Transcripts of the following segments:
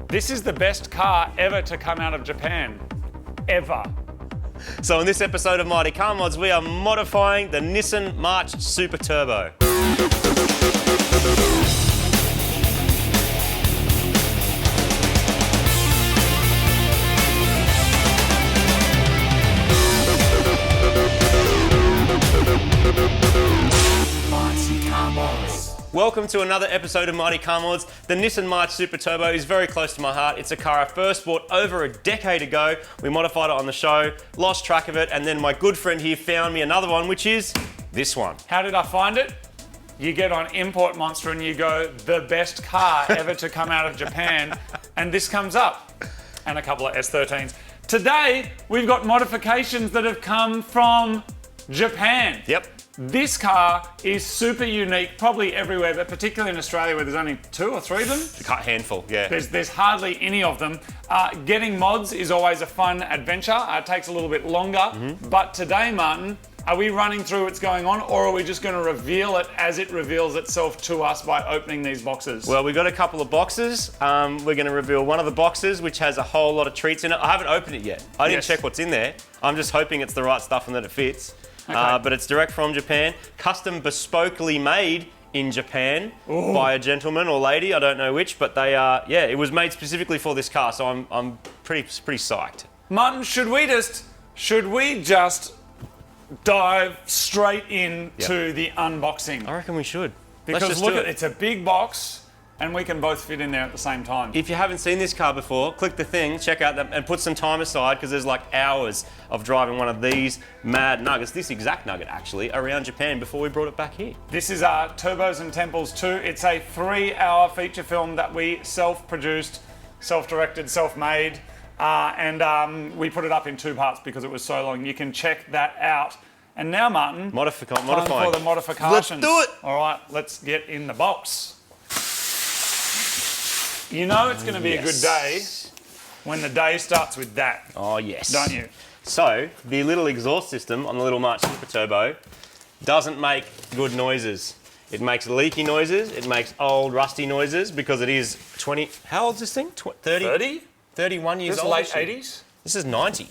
This is the best car ever to come out of Japan. Ever. So in this episode of Mighty Car Mods, we are modifying the Nissan March Superturbo. Welcome to another episode of Mighty Car Mods. The Nissan March Superturbo is very close to my heart. It's a car I first bought over a decade ago. We modified it on the show, lost track of it, and then my good friend here found me another one, which is this one. How did I find it? You get on Import Monster and you go, the best car ever to come out of Japan, and this comes up. And a couple of S13s. Today, we've got modifications that have come from Japan. Yep. This car is super unique, probably everywhere, but particularly in Australia where there's only 2 or 3 of them. A handful, yeah. There's hardly any of them. Getting mods is always a fun adventure. It takes a little bit longer. But today, Martin, are we running through what's going on, or are we just going to reveal it as it reveals itself to us by opening these boxes? Well, we've got a couple of boxes. We're going to reveal one of the boxes, which has a whole lot of treats in it. I haven't opened it yet. I didn't check what's in there. I'm just hoping it's the right stuff and that it fits. Okay. But it's direct from Japan, custom bespokely made in Japan by a gentleman or lady, I don't know which, but they are, it was made specifically for this car, so I'm pretty psyched. Martin, should we just dive straight into the unboxing? I reckon we should. Because look, it's a big box, and we can both fit in there at the same time. If you haven't seen this car before, click the thing, check out them, and put some time aside, because there's like hours of driving one of these mad nuggets, this exact nugget actually, around Japan before we brought it back here. This is our Turbos and Temples 2. It's a 3-hour feature film that we self-produced, self-directed, self-made, and we put it up in 2 parts because it was so long. You can check that out. And now, Martin, time for the modifications. Let's do it. All right, let's get in the box. You know it's going to be a good day when the day starts with that. Oh, yes. Don't you? So, the little exhaust system on the little March Superturbo doesn't make good noises. It makes leaky noises, it makes old, rusty noises because it is 20... How old is this thing? 30? 31 years old. This is late 80s? This is 90.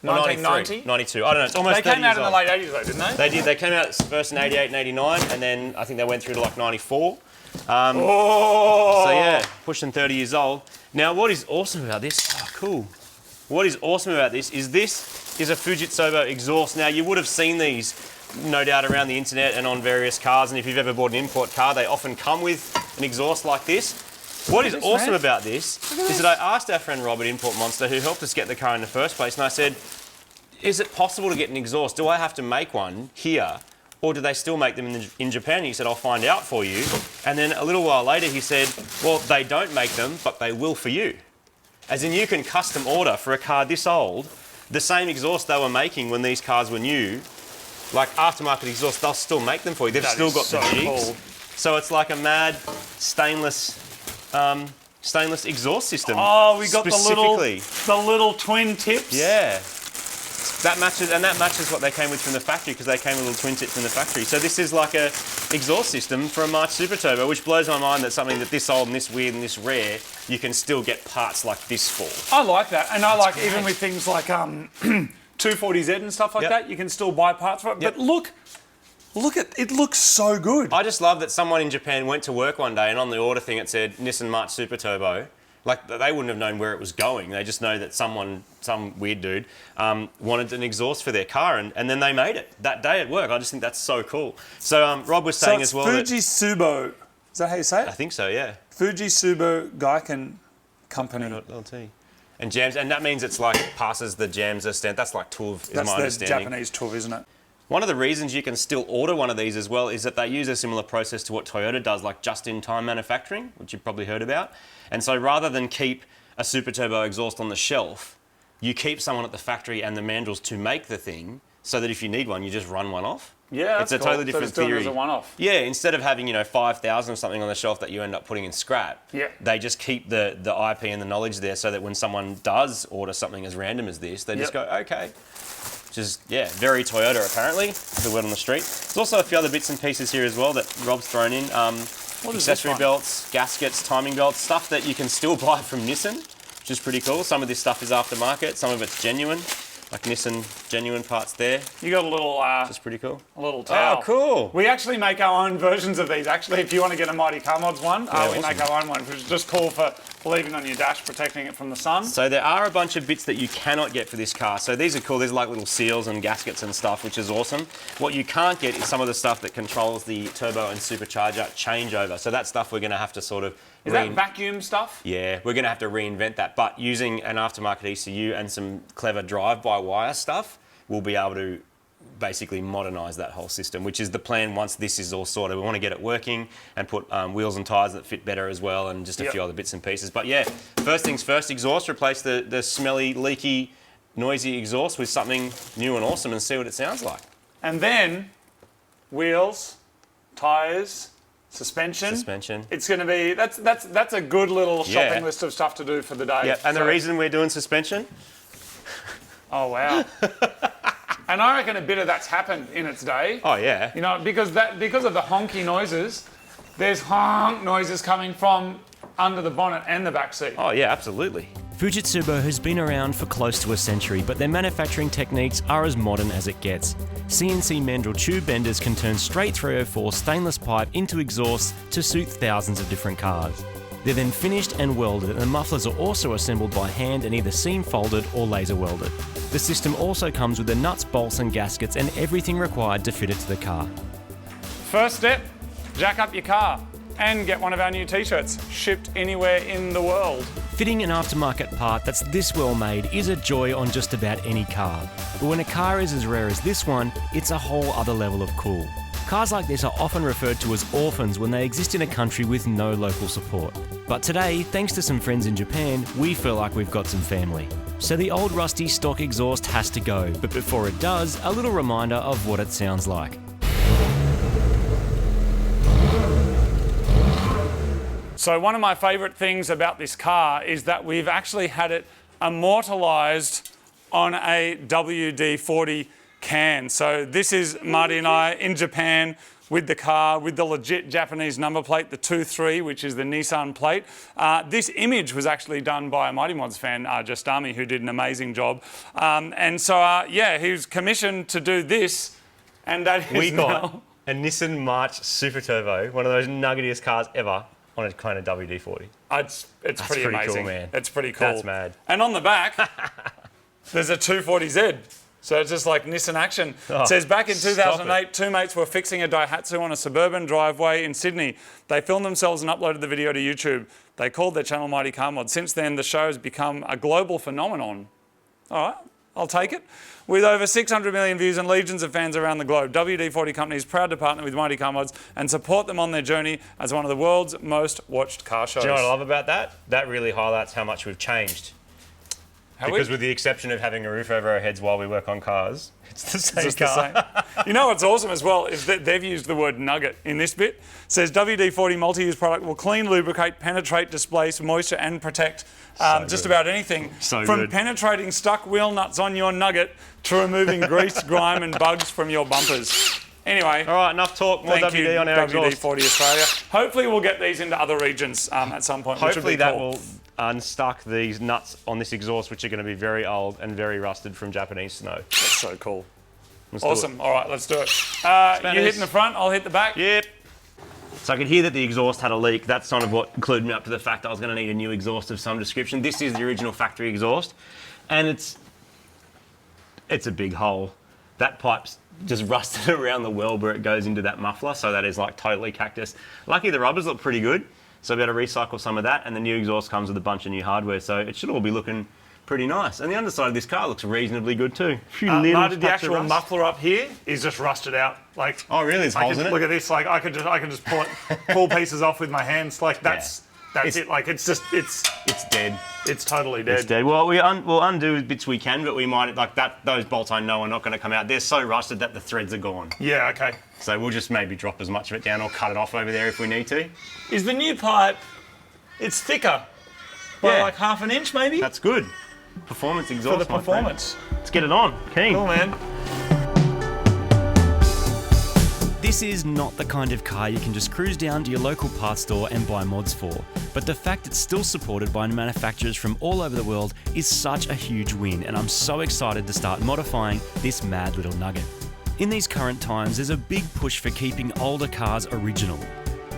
1990? 92. I don't know, it's almost 30 years old. They came out in the late 80s though, didn't they? They did. They came out first in 88 and 89, and then I think they went through to like 94. So yeah, pushing 30 years old. Now what is awesome about this, What is awesome about this is a Fujitsu exhaust. Now you would have seen these no doubt around the internet and on various cars, and if you've ever bought an import car, they often come with an exhaust like this. What is awesome about this is that I asked our friend Rob at Import Monster, who helped us get the car in the first place, and I said, is it possible to get an exhaust? Do I have to make one here? Or do they still make them in Japan? He said, I'll find out for you. And then a little while later, he said, well, they don't make them, but they will for you. As in, you can custom order for a car this old, the same exhaust they were making when these cars were new, like aftermarket exhaust, they'll still make them for you. They've still got the jigs. Cool. So it's like a mad stainless exhaust system. Oh, we got the little twin tips. Yeah. That matches what they came with from the factory, because they came with little twin tips from the factory. So this is like a exhaust system for a March Superturbo, which blows my mind that something that this old and this weird and this rare, you can still get parts like this for. I like that, and I like great. Even with things like 240Z and stuff like that, you can still buy parts for it. But look at it, looks so good. I just love that someone in Japan went to work one day and on the order thing it said Nissan March Superturbo. Like, they wouldn't have known where it was going. They just know that some weird dude wanted an exhaust for their car, and then they made it that day at work. I just think that's so cool. So Rob was saying as well Fujitsu. Is that how you say it? I think so, yeah. Fujitsu Gaiken Company. LT. And jams, and that means it's like passes the JAMSA stamp. That's like TUV, is my understanding. That's the Japanese TUV, isn't it? One of the reasons you can still order one of these as well is that they use a similar process to what Toyota does, like just-in-time manufacturing, which you've probably heard about. And so rather than keep a Superturbo exhaust on the shelf, you keep someone at the factory and the mandrels to make the thing, so that if you need one, you just run one off. Yeah, it's a totally different theory. As a one-off. Yeah, instead of having 5,000 or something on the shelf that you end up putting in scrap, they just keep the IP and the knowledge there, so that when someone does order something as random as this, they just go, okay. Which is, very Toyota apparently, the word on the street. There's also a few other bits and pieces here as well that Rob's thrown in. What is this accessory one? belts, gaskets, timing belts, stuff that you can still buy from Nissan, which is pretty cool. Some of this stuff is aftermarket, some of it's genuine, like Nissan genuine parts there. You got a little, That's pretty cool. a little towel. Oh, cool. We actually make our own versions of these. Actually, if you want to get a Mighty Car Mods one, we awesome. make our own one, which is just cool for leaving on your dash, protecting it from the sun. So there are a bunch of bits that you cannot get for this car. So these are cool. These are like little seals and gaskets and stuff, which is awesome. What you can't get is some of the stuff that controls the turbo and supercharger changeover. So that stuff we're going to have to sort of... Is that vacuum stuff? Yeah, we're going to have to reinvent that. But using an aftermarket ECU and some clever drive-by-wire stuff, we'll be able to basically modernise that whole system, which is the plan once this is all sorted. We want to get it working and put wheels and tyres that fit better as well, and just a few other bits and pieces. But yeah, first things first, exhaust. Replace the smelly, leaky, noisy exhaust with something new and awesome and see what it sounds like. And then wheels, tyres, suspension. It's going to be, that's a good little shopping list of stuff to do for the day. Yeah, and the reason we're doing suspension? Oh, wow. And I reckon a bit of that's happened in its day. Oh, yeah. You know, because of the honky noises, there's honk noises coming from under the bonnet and the back seat. Oh, yeah, absolutely. Fujitsubo has been around for close to a century, but their manufacturing techniques are as modern as it gets. CNC mandrel tube benders can turn straight 304 stainless pipe into exhaust to suit thousands of different cars. They're then finished and welded, and the mufflers are also assembled by hand and either seam folded or laser welded. The system also comes with the nuts, bolts and gaskets and everything required to fit it to the car. First step, jack up your car and get one of our new t-shirts, shipped anywhere in the world. Fitting an aftermarket part that's this well made is a joy on just about any car. But when a car is as rare as this one, it's a whole other level of cool. Cars like this are often referred to as orphans when they exist in a country with no local support. But today, thanks to some friends in Japan, we feel like we've got some family. So the old rusty stock exhaust has to go, but before it does, a little reminder of what it sounds like. So one of my favourite things about this car is that we've actually had it immortalised on a WD-40 can. So this is Marty and I in Japan with the car, with the legit Japanese number plate, the 23, which is the Nissan plate. This image was actually done by a Mighty Mods fan, Justami, who did an amazing job. And so, yeah, he was commissioned to do this, and that is We got a Nissan March Superturbo, one of those nuggetiest cars ever, on a kind of WD-40. It's pretty amazing. Cool, man. It's pretty cool. That's mad. And on the back, there's a 240Z. So it's just like Nissan action. Oh, it says, back in 2008, two mates were fixing a Daihatsu on a suburban driveway in Sydney. They filmed themselves and uploaded the video to YouTube. They called their channel Mighty Car Mod. Since then, the show has become a global phenomenon. All right, I'll take it. With over 600 million views and legions of fans around the globe, WD-40 Company is proud to partner with Mighty Car Mods and support them on their journey as one of the world's most watched car shows. Do you know what I love about that? That really highlights how much we've changed. Because with the exception of having a roof over our heads while we work on cars, it's the same car. You know what's awesome as well is that they've used the word nugget in this bit. It says WD-40 multi-use product will clean, lubricate, penetrate, displace moisture and protect just about anything. So from good. Penetrating stuck wheel nuts on your nugget to removing grease, grime and bugs from your bumpers. Anyway. All right, enough talk. More Thank WD you, on our exhaust. WD-40 Australia. Hopefully we'll get these into other regions at some point. Hopefully which would be that cool. will unstuck these nuts on this exhaust, which are going to be very old and very rusted from Japanese snow. That's so cool. Let's do it. Awesome. All right, let's do it. You hitting the front, I'll hit the back. Yep. So I could hear that the exhaust had a leak. That's kind of what clued me up to the fact I was going to need a new exhaust of some description. This is the original factory exhaust, and it's a big hole. That pipe's just rusted around the well where it goes into that muffler, so that is like totally cactus. Lucky the rubbers look pretty good, so I've got to recycle some of that, and the new exhaust comes with a bunch of new hardware, so it should all be looking pretty nice. And the underside of this car looks reasonably good too. Marty, the actual muffler up here is just rusted out. Like, oh really? There's holes in it? Look at this. Like, I could just pull pieces off with my hands. Like, that's it. Like, it's dead. It's totally dead. It's dead. Well, we'll undo bits we can, but we might, like that, those bolts I know are not going to come out. They're so rusted that the threads are gone. Yeah, okay. So we'll just maybe drop as much of it down or cut it off over there if we need to. Is the new pipe, it's thicker by like half an inch maybe? That's good. Performance exhaust, for the performance. Let's get it on. Keen. Cool, man. This is not the kind of car you can just cruise down to your local parts store and buy mods for, but the fact it's still supported by manufacturers from all over the world is such a huge win, and I'm so excited to start modifying this mad little nugget. In these current times, there's a big push for keeping older cars original.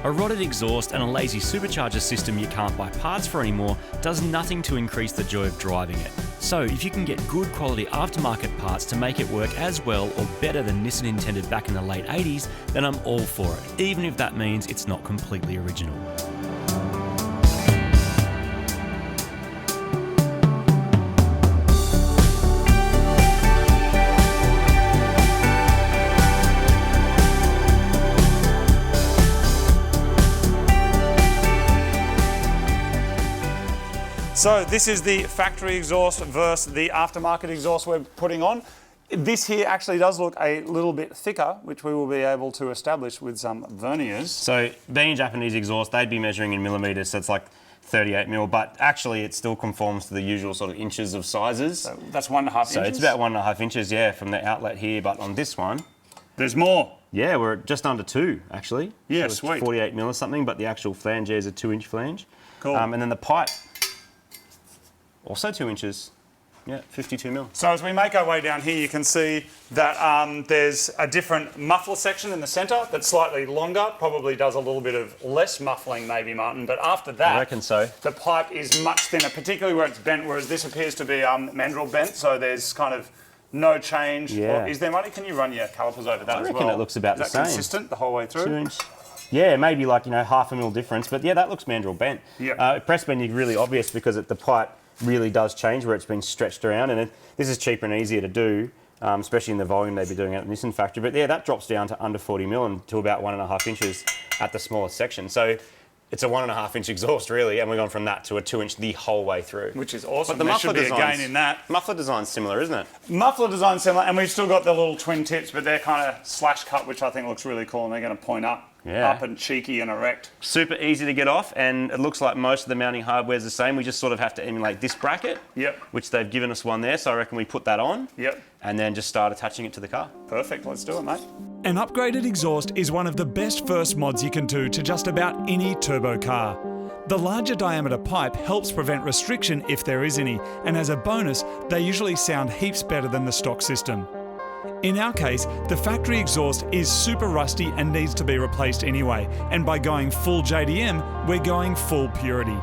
A rotted exhaust and a lazy supercharger system you can't buy parts for anymore does nothing to increase the joy of driving it. So if you can get good quality aftermarket parts to make it work as well or better than Nissan intended back in the late 80s, then I'm all for it, even if that means it's not completely original. So this is the factory exhaust versus the aftermarket exhaust we're putting on. This here actually does look a little bit thicker, which we will be able to establish with some verniers. So being a Japanese exhaust, they'd be measuring in millimetres, so it's like 38 mil, but actually it still conforms to the usual sort of inches of sizes. So that's 1.5 inches? So it's about 1.5 inches, yeah, from the outlet here, but on this one... There's more. Yeah, we're at just under 2, actually. Yeah, so sweet. 48 mil or something, but the actual flange here is a 2-inch flange. Cool. And then the pipe, also 2 inches. Yeah, 52 mil. So as we make our way down here, you can see that there's a different muffler section in the centre that's slightly longer, probably does a little bit of less muffling maybe, Martin, but after that, I reckon so. The pipe is much thinner, particularly where it's bent, whereas this appears to be mandrel bent, so there's kind of no change. Yeah. Or is there, Marty? Can you run your calipers over that I as well? reckon it looks about the Is that same. consistent the whole way through? 2 inch. Yeah, maybe like, half a mil difference, but yeah, that looks mandrel bent. Yeah. Press bending really obvious because the pipe really does change where it's been stretched around, and this is cheaper and easier to do, especially in the volume they'd be doing at the Nissan factory. But yeah, that drops down to under 40 mil and to about 1.5 inches at the smallest section. So it's a 1.5 inch exhaust really, and we've gone from that to a 2 inch the whole way through. Which is awesome. But the there muffler should be a design's, gain in that. Muffler design's similar, isn't it? Muffler design similar, and we've still got the little twin tips, but they're kind of slash cut, which I think looks really cool, and they're going to point up. Yeah. Up and cheeky and erect. Super easy to get off, and it looks like most of the mounting hardware is the same. We just sort of have to emulate this bracket, Yep. which they've given us one there, so I reckon we put that on, Yep. and then just start attaching it to the car. Perfect, let's do it, mate. An upgraded exhaust is one of the best first mods you can do to just about any turbo car. The larger diameter pipe helps prevent restriction if there is any, and as a bonus, they usually sound heaps better than the stock system. In our case, the factory exhaust is super rusty and needs to be replaced anyway, and by going full JDM, we're going full purity.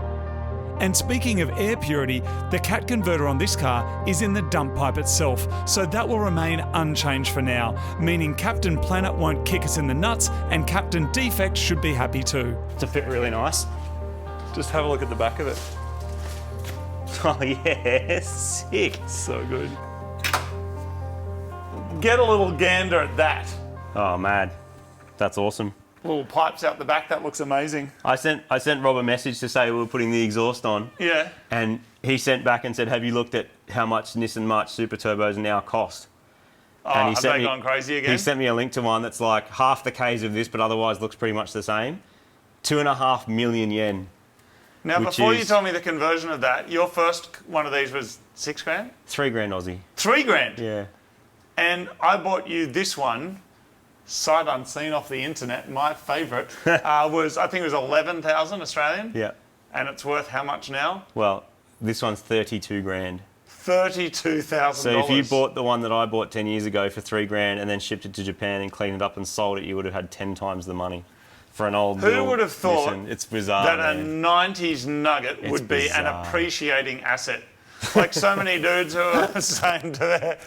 And speaking of air purity, the cat converter on this car is in the dump pipe itself, so that will remain unchanged for now, meaning Captain Planet won't kick us in the nuts, and Captain Defect should be happy too. To fit really nice. Just have a look at the back of it. Oh yeah, sick. So good. Get a little gander at that. Oh mad, that's awesome. Little pipes out the back, that looks amazing. I sent Rob a message to say we were putting the exhaust on, Yeah. and he sent back and said, "Have you looked at how much Nissan March Superturbos now cost?" Oh, And he have sent they me- gone crazy again? He sent me a link to one that's like half the Ks of this, but otherwise looks pretty much the same. 2.5 million yen. Now, which before you is- tell me the conversion of that, your first one of these was 6 grand? 3 grand Aussie. 3 grand? Yeah. And I bought you this one, sight unseen off the internet. My favourite was, I think it was 11,000 Australian. Yeah. And it's worth how much now? Well, this one's 32 grand. $32,000. So if you bought the one that I bought 10 years ago for 3 grand and then shipped it to Japan and cleaned it up and sold it, you would have had 10 times the money for an old Who little would have thought Nissan. It's bizarre, that man. a 90s nugget It's would be an bizarre. appreciating asset? Like so many dudes who are saying to their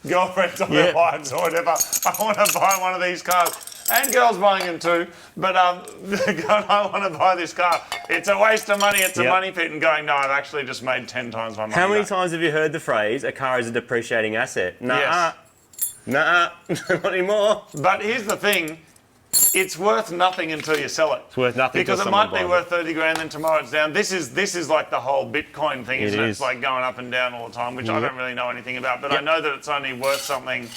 girlfriends or their Yeah. wives or whatever, I want to buy one of these cars. And girls buying them too, but I want to buy this car. It's a waste of money, it's a Yep. money pit, and going, no, I've actually just made 10 times my money. How many back. times have you heard the phrase, a car is a depreciating asset? Nah, Yes. nah, not anymore. But here's the thing, it's worth nothing until you sell it. It's worth nothing Because till it might someone be buys worth 30 grand, then tomorrow it's down. This is like the whole Bitcoin thing, isn't it? is. It's like going up and down all the time, which I Yep. don't really know anything about, but I Yep. know that it's only worth something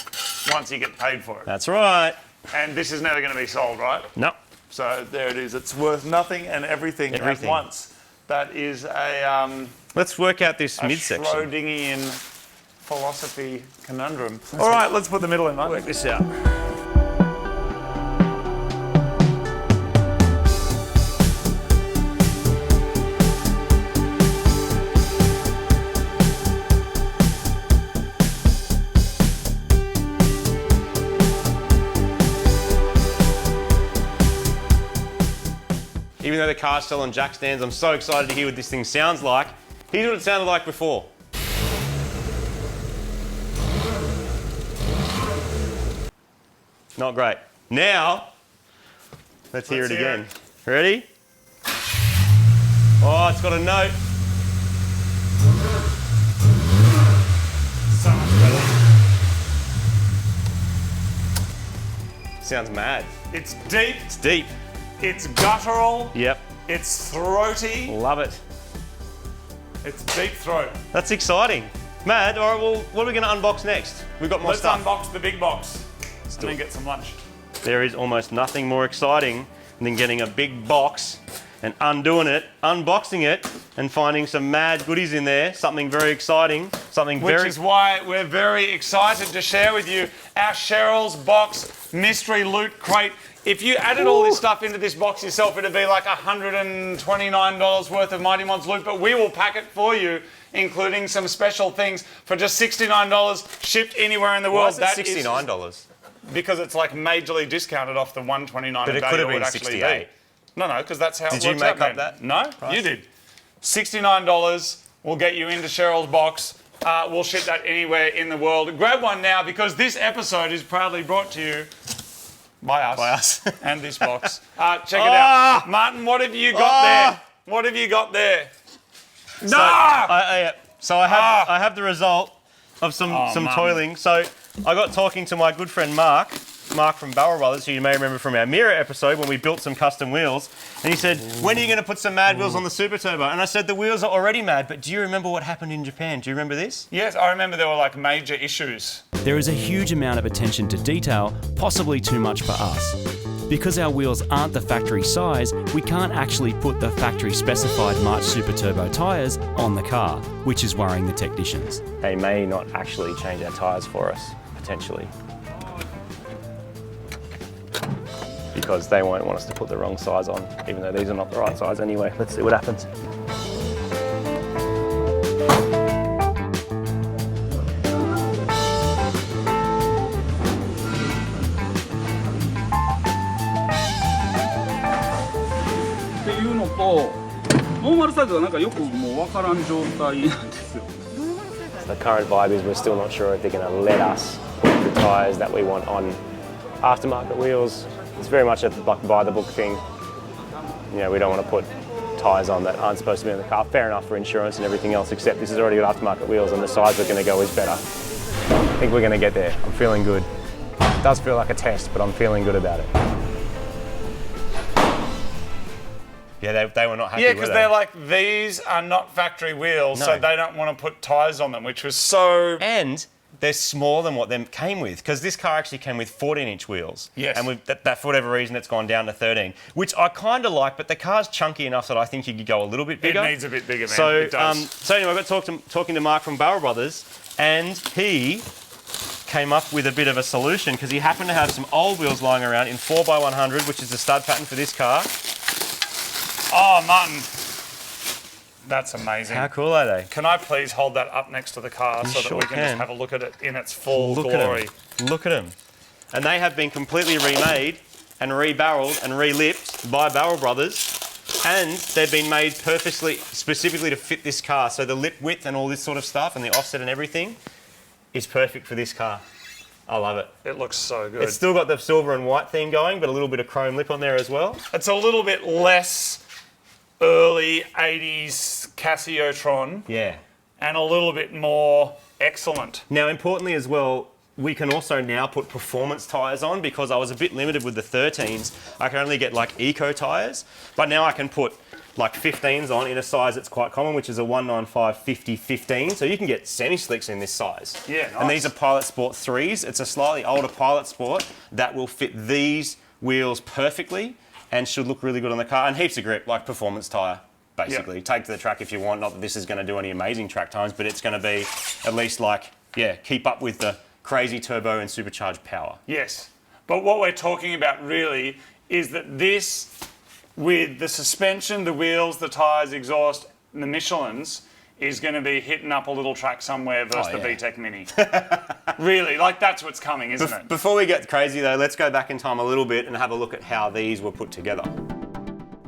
once you get paid for it. That's right. And this is never going to be sold, right? No. So there it is. It's worth nothing and everything, Everything. at once. That is a Let's work out this midsection. Schrödingian philosophy conundrum. All right, let's put the middle in, mate. Work this out. even though the car's still on jack stands. I'm so excited to hear what this thing sounds like. Here's what it sounded like before. Not great. Now, let's hear it again. Ready? Oh, it's got a note. So much better. Sounds mad. It's deep. It's deep. It's guttural. Yep. It's throaty. Love it. It's deep throat. That's exciting. Mad. All right, well, what are we going to unbox next? We've got more Let's stuff. unbox the big box and do then it. get some lunch. There is almost nothing more exciting than getting a big box and undoing it, unboxing it, and finding some mad goodies in there. Something very exciting. Something Which very... is why we're very excited to share with you our Cheryl's Box Mystery Loot Crate. If you added all this stuff into this box yourself, it'd be like $129 worth of Mighty Mods loot, but we will pack it for you, including some special things for just $69 shipped anywhere in the world. Why is it $69? Because it's like majorly discounted off the $129 But a it day could have would been actually 68. be. No, because that's how Did it you works make out, up man. that No, price? you did. $69 will get you into Cheryl's box. We'll ship that anywhere in the world. Grab one now because this episode is proudly brought to you by us. And this box. Check it out. Martin, what have you got there? What have you got there? So, I have the result of some Mum. toiling. So I got talking to my good friend Mark from Barrel Brothers, who you may remember from our Mirror episode when we built some custom wheels. And he said, when are you going to put some mad wheels on the Super Turbo? And I said, the wheels are already mad, but do you remember what happened in Japan? Do you remember this? Yes, I remember there were like major issues. There is a huge amount of attention to detail, possibly too much for us. Because our wheels aren't the factory size, we can't actually put the factory specified March Superturbo tyres on the car, which is worrying the technicians. They may not actually change our tyres for us, potentially. Because they won't want us to put the wrong size on, even though these are not the right size anyway. Let's see what happens.っていうのと、ノーマルサイズはなんかよくもうわからん状態なんですよ。 The current vibe is we're still not sure if they're going to let us put the tyres that we want on aftermarket wheels. It's very much a like by the book thing. You know, we don't want to put tyres on that aren't supposed to be on the car. Fair enough for insurance and everything else, except this has already got aftermarket wheels and the size we're going to go is better. I think we're going to get there. I'm feeling good. It does feel like a test, but I'm feeling good about it. Yeah, they were not happy. Yeah, because they're like, these are not factory wheels, so No. they don't want to put tyres on them, which was so... And they're smaller than what them came with, because this car actually came with 14-inch wheels. Yes. And that for whatever reason, it's gone down to 13, which I kind of like, but the car's chunky enough that I think you could go a little bit bigger. It needs a bit bigger, man. So, It does. so anyway, I got talking to Mark from Barrel Brothers, and he came up with a bit of a solution, because he happened to have some old wheels lying around in 4x100, which is the stud pattern for this car. Oh, Martin. That's amazing. How cool are they? Can I please hold that up next to the car so that sure we can just can. have a look at it in its full Look glory? at them. Look at them. And they have been completely remade and rebarreled and relipped by Barrel Brothers. And they've been made specifically to fit this car. So the lip width and all this sort of stuff and the offset and everything is perfect for this car. I love it. It looks so good. It's still got the silver and white theme going, but a little bit of chrome lip on there as well. It's a little bit less early 80s Cassiopeia Yeah. and a little bit more excellent. Now, importantly as well, we can also now put performance tyres on, because I was a bit limited with the 13s. I can only get like eco tyres, but now I can put like 15s on in a size that's quite common, which is a 195/50/15. So you can get semi-slicks in this size. Yeah, And nice. these are Pilot Sport 3s. It's a slightly older Pilot Sport that will fit these wheels perfectly and should look really good on the car. And heaps of grip, like performance tyre, basically. Yep. Take to the track if you want. Not that this is going to do any amazing track times, but it's going to be at least like, yeah, keep up with the crazy turbo and supercharged power. Yes. But what we're talking about really is that this, with the suspension, the wheels, the tyres, exhaust, and the Michelins, is going to be hitting up a little track somewhere versus Oh, the yeah. VTEC Mini. Really, like that's what's coming, isn't it? Before we get crazy though, let's go back in time a little bit and have a look at how these were put together.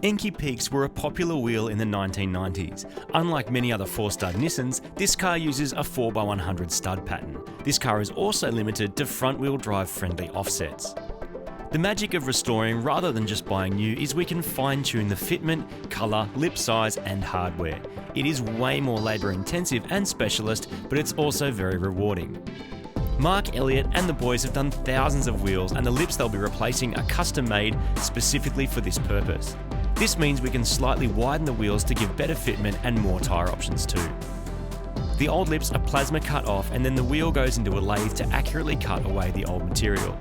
Enki Peaks were a popular wheel in the 1990s. Unlike many other 4-stud Nissans, this car uses a 4x100 stud pattern. This car is also limited to front-wheel drive friendly offsets. The magic of restoring rather than just buying new is we can fine-tune the fitment, colour, lip size and hardware. It is way more labour intensive and specialist, but it's also very rewarding. Mark Elliott and the boys have done thousands of wheels, and the lips they'll be replacing are custom made specifically for this purpose. This means we can slightly widen the wheels to give better fitment and more tyre options too. The old lips are plasma cut off, and then the wheel goes into a lathe to accurately cut away the old material.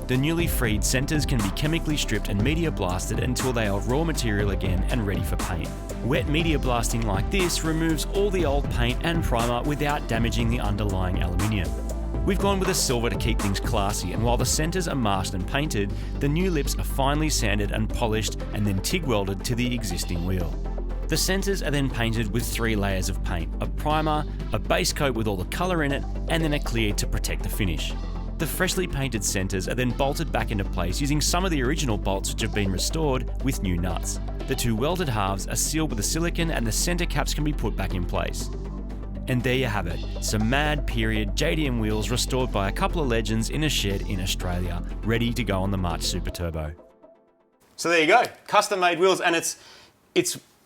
The newly freed centres can be chemically stripped and media blasted until they are raw material again and ready for paint. Wet media blasting like this removes all the old paint and primer without damaging the underlying aluminium. We've gone with a silver to keep things classy, and while the centres are masked and painted, the new lips are finely sanded and polished and then TIG welded to the existing wheel. The centres are then painted with 3 layers of paint: a primer, a base coat with all the colour in it, and then a clear to protect the finish. The freshly painted centres are then bolted back into place using some of the original bolts which have been restored with new nuts. The 2 welded halves are sealed with a silicone, and the centre caps can be put back in place. And there you have it, some mad period JDM wheels restored by a couple of legends in a shed in Australia, ready to go on the March Superturbo. So there you go, custom made wheels, and it's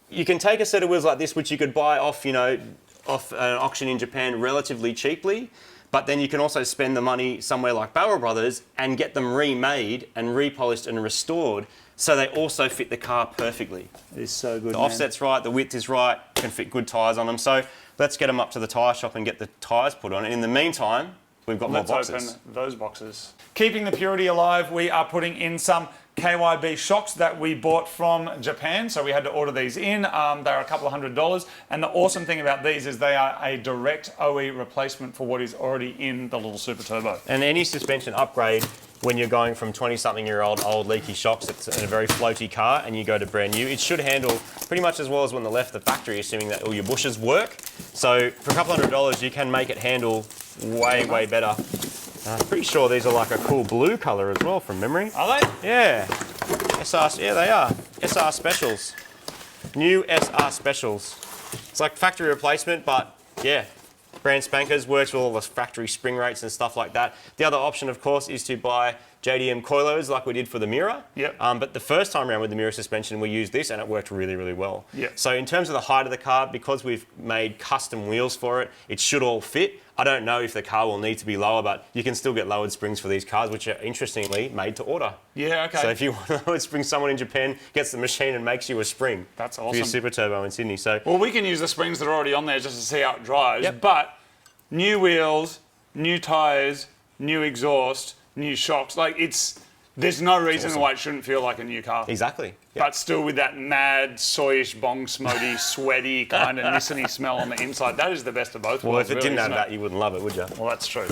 you can take a set of wheels like this, which you could buy off off an auction in Japan relatively cheaply, but then you can also spend the money somewhere like Barrel Brothers and get them remade and repolished and restored, so they also fit the car perfectly. It is so good. The offset's right, the width is right, can fit good tyres on them. So let's get them up to the tyre shop and get the tyres put on. And in the meantime, we've got more boxes. Let's open those boxes. Keeping the purity alive, we are putting in some KYB shocks that we bought from Japan. So we had to order these in. They're a couple of $100s. And the awesome thing about these is they are a direct OE replacement for what is already in the little Superturbo. And any suspension upgrade, when you're going from 20-something-year-old old leaky shocks, it's in a very floaty car, and you go to brand new, it should handle pretty much as well as when they left the factory, assuming that all your bushes work. So for a couple $100, you can make it handle way, way better. I'm pretty sure these are like a cool blue colour as well, from memory. Are they? Yeah. Yeah, they are. SR Specials. New SR Specials. It's like factory replacement, but yeah. Brand spankers, works with all the factory spring rates and stuff like that. The other option, of course, is to buy JDM coilovers like we did for the Mira. Yep. But the first time around with the Mira suspension, we used this and it worked really, really well. Yep. So in terms of the height of the car, because we've made custom wheels for it, it should all fit. I don't know if the car will need to be lower, but you can still get lowered springs for these cars, which are interestingly made to order. Yeah, okay. So if you want a lowered spring, someone in Japan gets the machine and makes you a spring. That's For your awesome. Superturbo in Sydney. So Well, we can use the springs that are already on there just to see how it drives. Yep. But new wheels, new tyres, new exhaust, new shocks. There's no reason awesome. why it shouldn't feel like a new car. exactly. Yep. But still with that mad, soyish, bong smody, sweaty kind of Nissan-y smell on the inside. That is the best of both Well, worlds, if it really, didn't have isn't that, you wouldn't love it, would you? Well, that's true.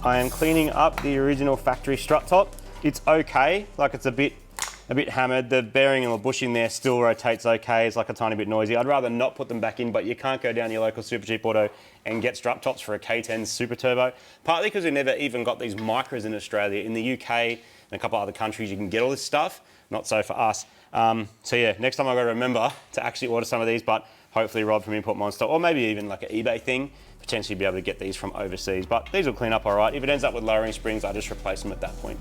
I am cleaning up the original factory strut top. It's okay, like it's a bit hammered. The bearing and the bush in there still rotates okay. It's like a tiny bit noisy. I'd rather not put them back in, but you can't go down your local Super Cheap Auto and get strut tops for a K10 Superturbo. Partly because we've never even got these micros in Australia. In the UK and a couple other countries, you can get all this stuff. Not so for us. So yeah, next time I've got to remember to actually order some of these, but hopefully Rob from Import Monster, or maybe even like an eBay thing, potentially be able to get these from overseas. But these will clean up all right. If it ends up with lowering springs, I just replace them at that point.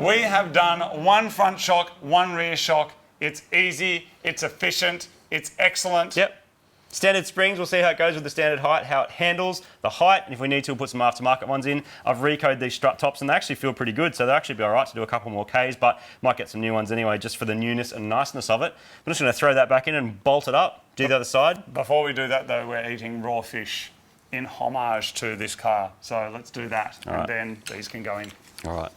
We have done one front shock, one rear shock. It's easy, it's efficient, it's excellent. Yep. Standard springs, we'll see how it goes with the standard height, how it handles the height, and if we need to, we'll put some aftermarket ones in. I've recoded these strut tops and they actually feel pretty good, so they'll actually be all right to do a couple more Ks, but might get some new ones anyway, just for the newness and niceness of it. I'm just going to throw that back in and bolt it up. Do the other side. Before we do that though, we're eating raw fish in homage to this car. So let's do that, All and right. then these can go in. All right.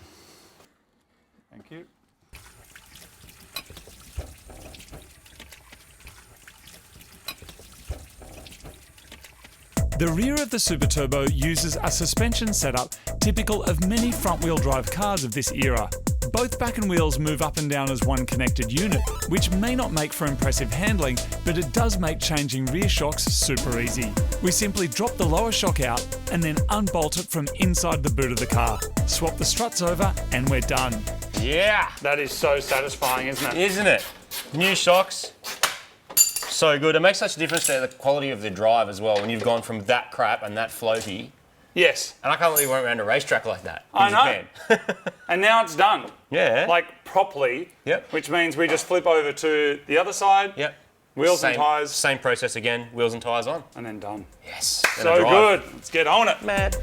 Thank you. The rear of the Superturbo uses a suspension setup typical of many front-wheel drive cars of this era. Both back and wheels move up and down as one connected unit, which may not make for impressive handling, but it does make changing rear shocks super easy. We simply drop the lower shock out and then unbolt it from inside the boot of the car. Swap the struts over and we're done. Yeah! That is so satisfying, isn't it? Isn't it? New shocks. So good. It makes such a difference to the quality of the drive as well when you've gone from that crap and that floaty. Yes. And I can't believe we went around a racetrack like that in I know. Japan. And now it's done. Yeah. Like properly. Yep. Which means we just flip over to the other side. Yep. Wheels Same, and tyres. Same process again. Wheels and tyres on. And then done. Yes. So good. Let's get on it. Mad.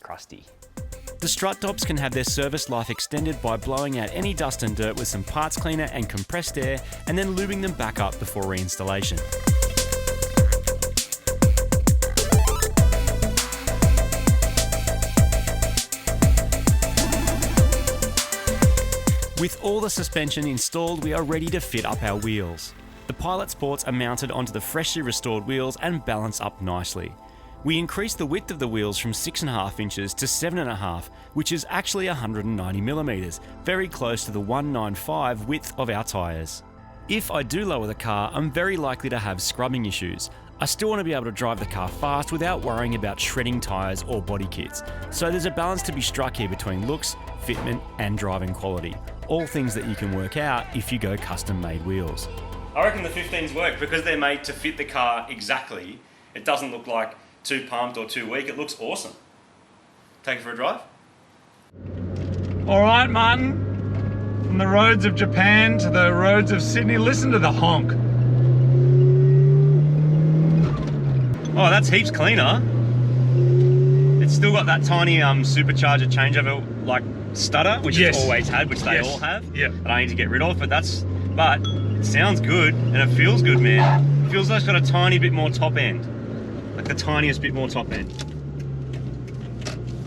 Crusty. The strut tops can have their service life extended by blowing out any dust and dirt with some parts cleaner and compressed air, and then lubing them back up before reinstallation. With all the suspension installed, we are ready to fit up our wheels. The Pilot Sports are mounted onto the freshly restored wheels and balance up nicely. We increased the width of the wheels from 6.5 inches to 7.5, which is actually 190 millimeters, very close to the 195 width of our tyres. If I do lower the car, I'm very likely to have scrubbing issues. I still want to be able to drive the car fast without worrying about shredding tyres or body kits. So there's a balance to be struck here between looks, fitment and driving quality. All things that you can work out if you go custom made wheels. I reckon the 15s work because they're made to fit the car exactly. It doesn't look like too pumped or too weak. It looks awesome. Take it for a drive. All right, Martin. From the roads of Japan to the roads of Sydney, listen to the honk. Oh, that's heaps cleaner. It's still got that tiny supercharger changeover like stutter, which Yes. it's always had, which they Yes. all have. Yeah. That I need to get rid of, but it sounds good and it feels good, man. It feels like it's got a tiny bit more top end. Like the tiniest bit more top end.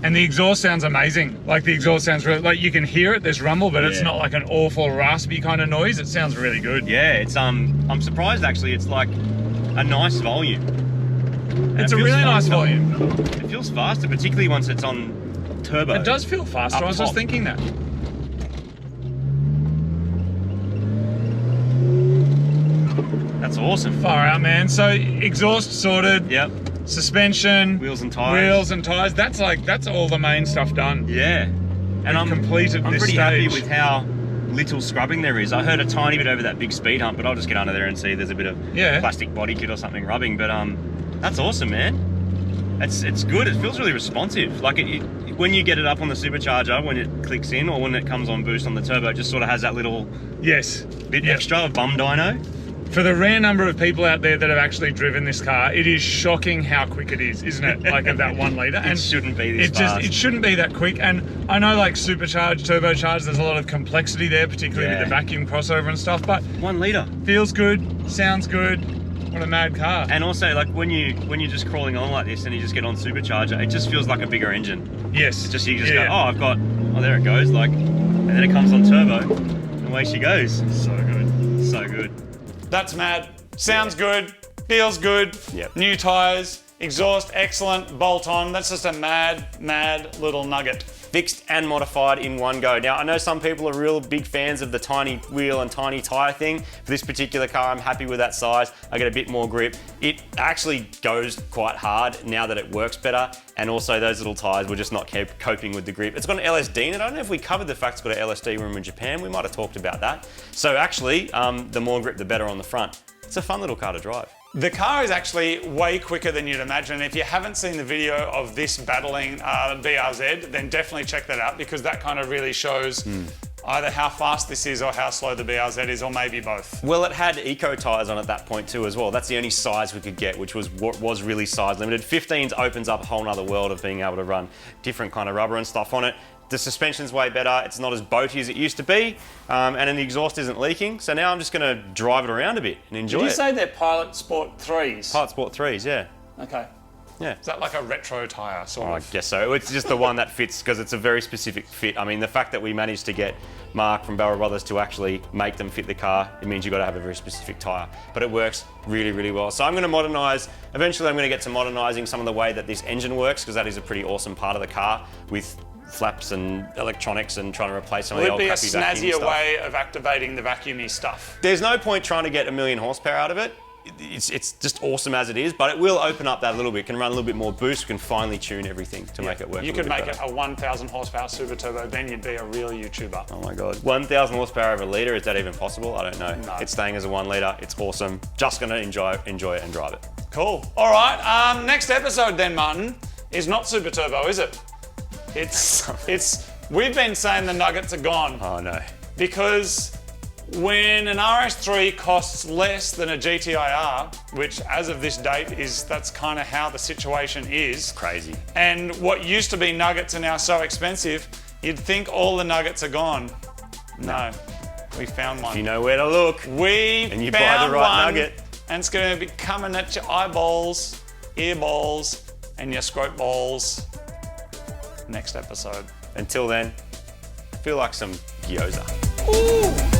And the exhaust sounds amazing. Like the exhaust sounds really, like you can hear it, there's rumble, but it's Yeah. not like an awful raspy kind of noise. It sounds really good. Yeah, it's I'm surprised actually. It's like a nice volume. And It's it a feels really nice faster. volume. It feels faster, particularly once it's on turbo. It does feel faster. Up I was just top. thinking that. That's awesome. Far out, man. So exhaust sorted, Yep. suspension, Wheels and tyres. wheels and tires. That's all the main stuff done. Yeah. And I'm completed I'm this pretty happy stage. with how little scrubbing there is. I heard a tiny bit over that big speed hump, but I'll just get under there and see there's a bit of Yeah. plastic body kit or something rubbing. But that's awesome, man. It's good. It feels really responsive. Like when you get it up on the supercharger, when it clicks in, or when it comes on boost on the turbo, it just sort of has that little Yes. bit Yep. extra of bum dyno. For the rare number of people out there that have actually driven this car, it is shocking how quick it is, isn't it? Like of that 1 litre. It shouldn't be this fast. It shouldn't be that quick. And I know like supercharged, turbocharged, there's a lot of complexity there, particularly Yeah. with the vacuum crossover and stuff, but 1 litre. feels good, sounds good. What a mad car. And also, like when you're just crawling on like this and you just get on supercharger, it just feels like a bigger engine. Yes. Just you just Yeah. go, oh there it goes, like, and then it comes on turbo, and away she goes. So good. So good. That's mad. Sounds good. Feels good. Yep. New tyres. Exhaust excellent. Bolt on. That's just a mad little nugget. Fixed and modified in one go. Now, I know some people are real big fans of the tiny wheel and tiny tyre thing. For this particular car, I'm happy with that size. I get a bit more grip. It actually goes quite hard now that it works better. And also those little tyres were just not coping with the grip. It's got an LSD in it. I don't know if we covered the fact it's got an LSD when we were in Japan. We might have talked about that. So actually, the more grip, the better on the front. It's a fun little car to drive. The car is actually way quicker than you'd imagine. If you haven't seen the video of this battling BRZ, then definitely check that out because that kind of really shows either how fast this is or how slow the BRZ is, or maybe both. Well, it had eco tyres on at that point too as well. That's the only size we could get, which was really size limited. 15s opens up a whole nother world of being able to run different kind of rubber and stuff on it. The suspension's way better. It's not as boaty as it used to be, and then the exhaust isn't leaking. So now I'm just going to drive it around a bit and enjoy it. Did you say they're Pilot Sport 3s? Pilot Sport 3s, yeah. Okay. Yeah. Is that like a retro tyre, sort I of? guess so. It's just the one that fits because it's a very specific fit. I mean, the fact that we managed to get Mark from Barrel Brothers to actually make them fit the car, it means you've got to have a very specific tyre. But it works really, really well. So I'm going to modernise. Eventually, I'm going to get to modernising some of the way that this engine works because that is a pretty awesome part of the car with flaps and electronics and trying to replace some of the old Would it be a crappy vacuum snazzier stuff. way of activating the vacuumy stuff? There's no point trying to get 1,000,000 horsepower out of it. It's just awesome as it is, but it will open up that a little bit. Can run a little bit more boost. We can finely tune everything to make it work. You could make it a 1,000 horsepower super turbo, then you'd be a real YouTuber. Oh my God. 1,000 horsepower over a litre, is that even possible? I don't know. No. It's staying as a 1 litre. It's awesome. Just gonna enjoy it and drive it. Cool. All right. Next episode then, Martin, is not super turbo, is it? It's. We've been saying the nuggets are gone Oh no. because when an RS3 costs less than a GTIR, which as of this date that's kind of how the situation is. Crazy. And what used to be nuggets are now so expensive, you'd think all the nuggets are gone. No, we found one. You know where to look. And you buy the right nugget. And it's going to be coming at your eyeballs, earballs, and your scrote balls next episode. Until then, feel like some gyoza. Ooh!